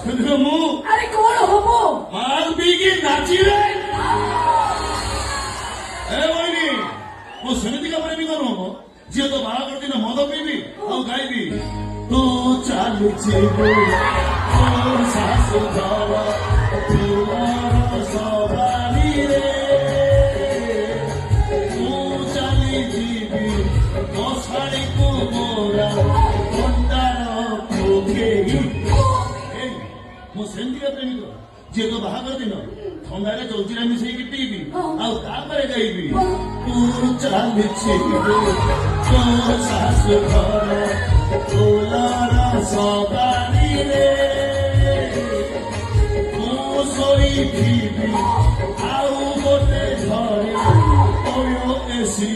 ମୁଁ ଆରେ କଣ ହବ? ମାଲ ପିଇକି ନାଚିବେ ଏ ବଇନି ମୁଁ ସେମିତିକା ପ୍ରେମିକ ନୁହଁ ଝିଅ ତ ବାହାଘର ଦିନ ମଦ ପିଇବି ଆଉ ଗାଇବି ତୁ ଚାଲୁଛିବୁ ତୋ ଶାଶୁ ଘର ତୁମର ସବାରିରେ ମୁଁ ଚାଲିଯିବି ମୋ ଶାଢ଼ୀକୁ ମୋରା ଥଣ୍ଡାର ପୋଖେଇ ମୁଁ ସେମିତିକା ପ୍ରେମିକ ଝିଅ ତ ବାହାଘର ଦିନ ଥଣ୍ଡାରେ ଜଲଜିରା ମିଶେଇକି ପିଇବି ଆଉ ତାପରେ ଗାଇବି ତୁ ଚାଲିଯିବୁ ତୋ ଶାଶୁ ଘର ତୁମର ସବାରିରେ ମୁଁ ଶୋଇଥିବି ଆଉ ଗୋଟେ ଘରେ ଏସି